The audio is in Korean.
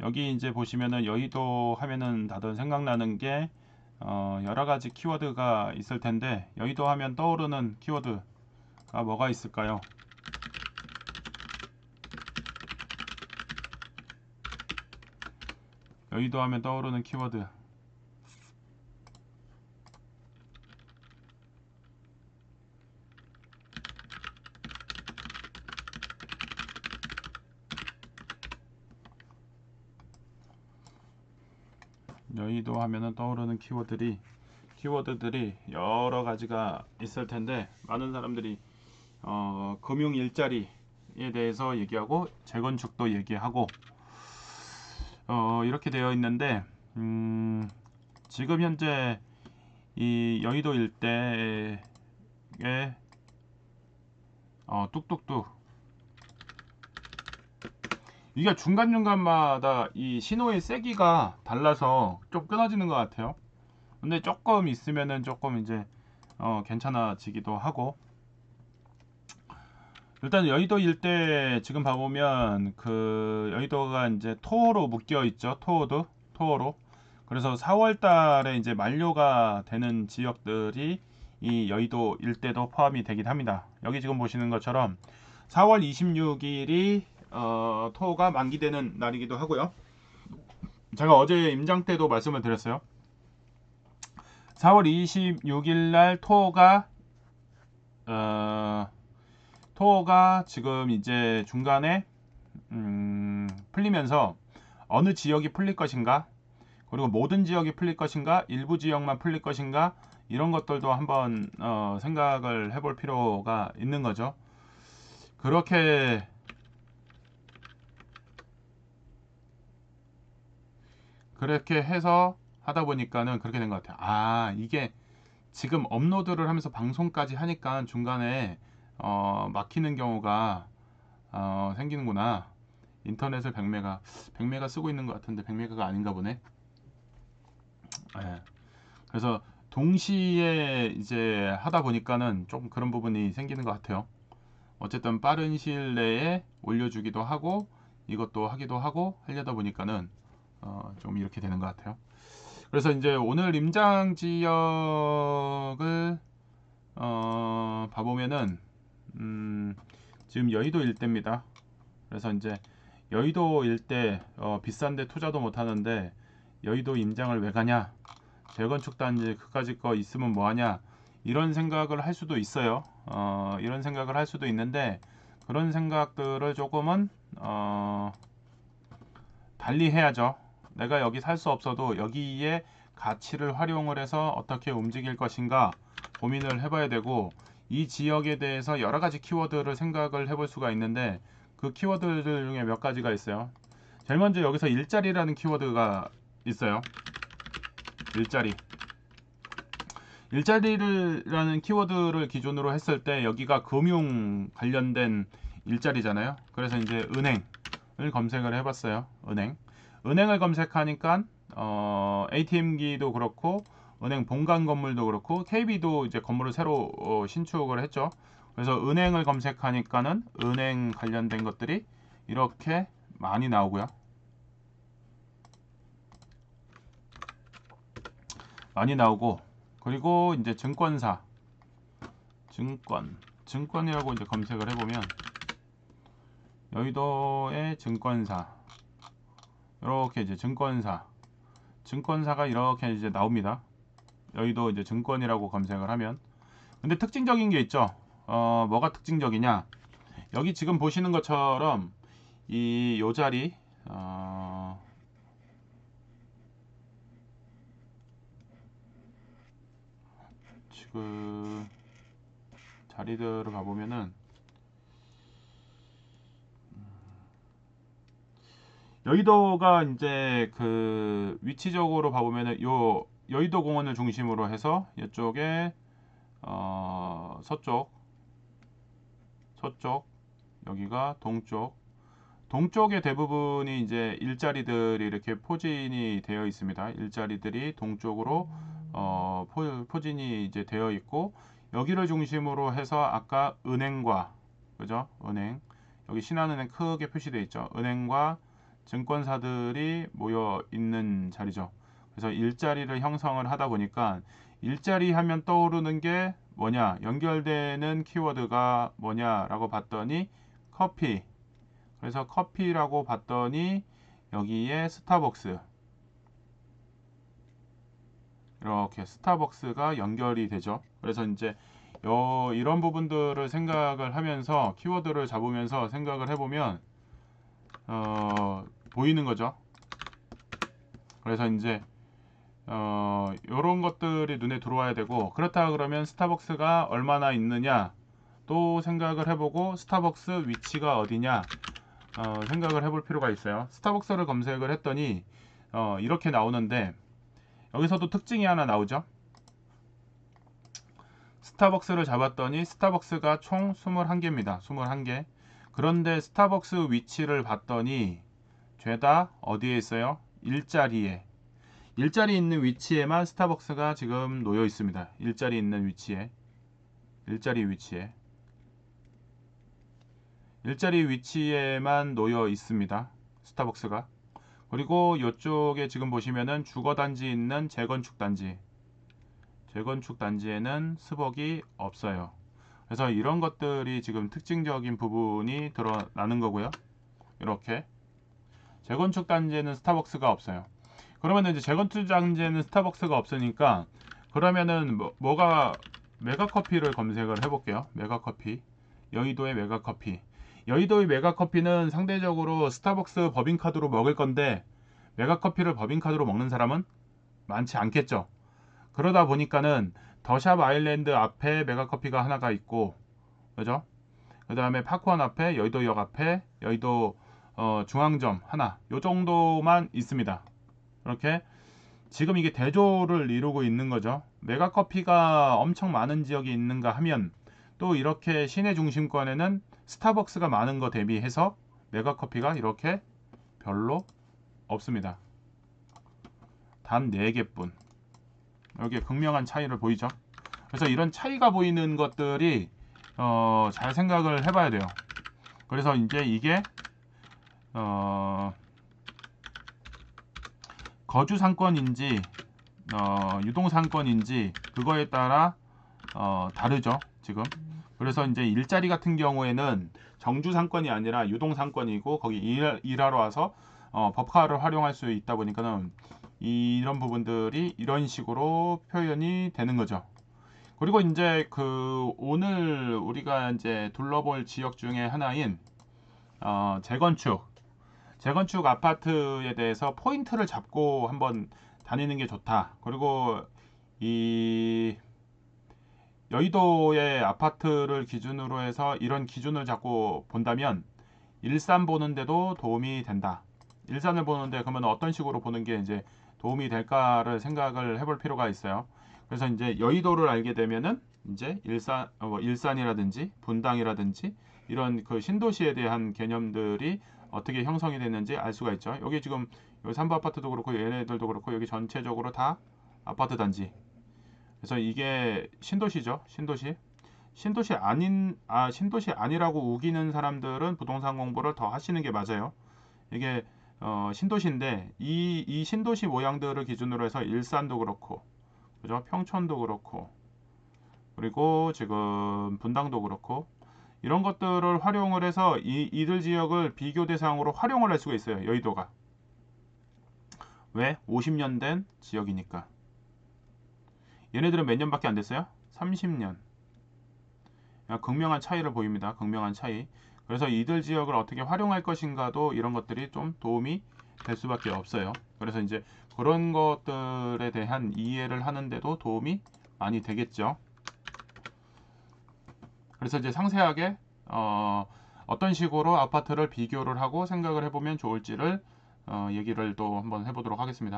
여기 이제 보시면은 여의도 하면은 다들 생각나는 게 여러 가지 키워드가 있을 텐데, 여의도 하면 떠오르는 키워드가 뭐가 있을까요? 여의도 하면 떠오르는 키워드. 여의도 하면은 떠오르는 키워드들이 여러 가지가 있을 텐데, 많은 사람들이 금융 일자리에 대해서 얘기하고 재건축도 얘기하고 이렇게 되어 있는데, 지금 현재 이 여의도 일대에 뚝뚝뚝, 이게 중간중간마다 이 신호의 세기가 달라서 좀 끊어지는 것 같아요. 근데 조금 있으면은 조금 이제 괜찮아지기도 하고. 일단 여의도 일대 지금 봐보면 그 여의도가 이제 토어로 묶여 있죠. 토어로. 그래서 4월 달에 이제 만료가 되는 지역들이 이 여의도 일대도 포함이 되긴 합니다. 여기 지금 보시는 것처럼 4월 26일이 토어가 만기되는 날이기도 하고요. 제가 어제 임장 때도 말씀을 드렸어요. 4월 26일 날 토어가 지금 이제 중간에 풀리면서 어느 지역이 풀릴 것인가, 그리고 모든 지역이 풀릴 것인가, 일부 지역만 풀릴 것인가, 이런 것들도 한번 생각을 해볼 필요가 있는 거죠. 그렇게 해서 하다 보니까는 그렇게 된 것 같아요. 아, 이게 지금 업로드를 하면서 방송까지 하니까 중간에 막히는 경우가 생기는구나. 인터넷을 100메가 쓰고 있는 것 같은데 100메가가 아닌가 보네. 예. 그래서 동시에 이제 하다 보니까는 좀 그런 부분이 생기는 것 같아요. 어쨌든 빠른 시일 내에 올려주기도 하고 이것도 하기도 하고 하려다 보니까는 좀 이렇게 되는 것 같아요. 그래서 이제 오늘 임장 지역을 봐보면은 지금 여의도 일대입니다. 그래서 이제 여의도 일대 비싼데 투자도 못 하는데 여의도 임장을 왜 가냐? 재건축 단지 그까짓 거 있으면 뭐 하냐? 이런 생각을 할 수도 있어요. 이런 생각을 할 수도 있는데 그런 생각들을 조금은 달리 해야죠. 내가 여기 살 수 없어도 여기에 가치를 활용을 해서 어떻게 움직일 것인가 고민을 해봐야 되고, 이 지역에 대해서 여러 가지 키워드를 생각을 해볼 수가 있는데 그 키워드들 중에 몇 가지가 있어요. 제일 먼저 여기서 일자리라는 키워드가 있어요. 일자리. 일자리라는 키워드를 기준으로 했을 때 여기가 금융 관련된 일자리잖아요. 그래서 이제 은행을 검색을 해봤어요. 은행을 검색하니까 ATM기도 그렇고 은행 본관 건물도 그렇고 KB도 이제 건물을 새로 신축을 했죠. 그래서 은행을 검색하니까는 은행 관련된 것들이 이렇게 많이 나오고요. 많이 나오고, 그리고 이제 증권이라고 이제 검색을 해보면 여의도의 증권사, 이렇게 이제 증권사가 이렇게 이제 나옵니다. 여의도 이제 증권이라고 검색을 하면. 근데 특징적인 게 있죠. 뭐가 특징적이냐? 여기 지금 보시는 것처럼 이 요 자리, 지금 자리들을 봐보면은 여의도가 이제 그 위치적으로 봐보면은 요 여의도 공원을 중심으로 해서 이쪽에 서쪽, 여기가 동쪽의 대부분이 이제 일자리들이 이렇게 포진이 되어 있습니다. 일자리들이 동쪽으로 포진이 이제 되어 있고, 여기를 중심으로 해서 아까 은행과, 그죠? 은행, 여기 신한은행 크게 표시되어 있죠. 은행과 증권사들이 모여 있는 자리죠. 그래서 일자리를 형성을 하다 보니까 일자리 하면 떠오르는 게 뭐냐, 연결되는 키워드가 뭐냐라고 봤더니 커피. 그래서 커피라고 봤더니 여기에 스타벅스, 이렇게 스타벅스가 연결이 되죠. 그래서 이제 이런 부분들을 생각을 하면서 키워드를 잡으면서 생각을 해보면 보이는 거죠. 그래서 이제 이런 것들이 눈에 들어와야 되고, 그렇다 그러면 스타벅스가 얼마나 있느냐 또 생각을 해보고, 스타벅스 위치가 어디냐 생각을 해볼 필요가 있어요. 스타벅스를 검색을 했더니 이렇게 나오는데, 여기서도 특징이 하나 나오죠. 스타벅스를 잡았더니 스타벅스가 총 21개입니다. 21개. 그런데 스타벅스 위치를 봤더니 죄다 어디에 있어요? 일자리에. 일자리 있는 위치에만 스타벅스가 지금 놓여 있습니다. 일자리 있는 위치에. 일자리 위치에. 일자리 위치에만 놓여 있습니다. 스타벅스가. 그리고 이쪽에 지금 보시면은 주거단지 있는 재건축 단지. 재건축 단지에는 스벅이 없어요. 그래서 이런 것들이 지금 특징적인 부분이 드러나는 거고요. 이렇게. 재건축 단지에는 스타벅스가 없어요. 그러면 이제 재건축 단지에는 스타벅스가 없으니까, 그러면은 뭐가, 메가커피를 검색을 해볼게요. 메가커피. 여의도의 메가커피. 여의도의 메가커피는 상대적으로 스타벅스 법인카드로 먹을 건데, 메가커피를 법인카드로 먹는 사람은 많지 않겠죠. 그러다 보니까는 더샵 아일랜드 앞에 메가커피가 하나가 있고, 그죠? 그 다음에 파크원 앞에, 여의도역 앞에, 여의도 중앙점 하나, 요 정도만 있습니다. 이렇게 지금 이게 대조를 이루고 있는 거죠. 메가커피가 엄청 많은 지역이 있는가 하면, 또 이렇게 시내 중심권에는 스타벅스가 많은 거 대비해서 메가커피가 이렇게 별로 없습니다. 단 4개뿐. 여기에 극명한 차이를 보이죠. 그래서 이런 차이가 보이는 것들이 잘 생각을 해봐야 돼요. 그래서 이제 이게 거주 상권인지 유동 상권인지 그거에 따라 다르죠, 지금. 그래서 이제 일자리 같은 경우에는 정주 상권이 아니라 유동 상권이고, 거기 일하러 와서 법카를 활용할 수 있다 보니까는 이런 부분들이 이런 식으로 표현이 되는 거죠. 그리고 이제 오늘 우리가 이제 둘러볼 지역 중에 하나인 재건축 아파트에 대해서 포인트를 잡고 한번 다니는 게 좋다. 그리고 이 여의도의 아파트를 기준으로 해서 이런 기준을 잡고 본다면 일산 보는데도 도움이 된다. 일산을 보는데 그러면 어떤 식으로 보는 게 이제 도움이 될까를 생각을 해볼 필요가 있어요. 그래서 이제 여의도를 알게 되면은 이제 일산이라든지 분당이라든지 이런 신도시에 대한 개념들이 어떻게 형성이 됐는지 알 수가 있죠. 여기 지금 여기 삼부 아파트도 그렇고 얘네들도 그렇고 여기 전체적으로 다 아파트 단지. 그래서 이게 신도시죠. 신도시 아니라고 우기는 사람들은 부동산 공부를 더 하시는 게 맞아요. 이게 신도시인데 이 신도시 모양들을 기준으로 해서 일산도 그렇고, 그죠? 평촌도 그렇고, 그리고 지금 분당도 그렇고, 이런 것들을 활용을 해서 이들 지역을 비교 대상으로 활용을 할 수가 있어요. 여의도가. 왜? 50년 된 지역이니까. 얘네들은 몇 년밖에 안 됐어요? 30년. 극명한 차이를 보입니다. 극명한 차이. 그래서 이들 지역을 어떻게 활용할 것인가도 이런 것들이 좀 도움이 될 수밖에 없어요. 그래서 이제 그런 것들에 대한 이해를 하는데도 도움이 많이 되겠죠. 그래서 이제 상세하게 어떤 식으로 아파트를 비교를 하고 생각을 해보면 좋을지를 얘기를 또 한번 해보도록 하겠습니다.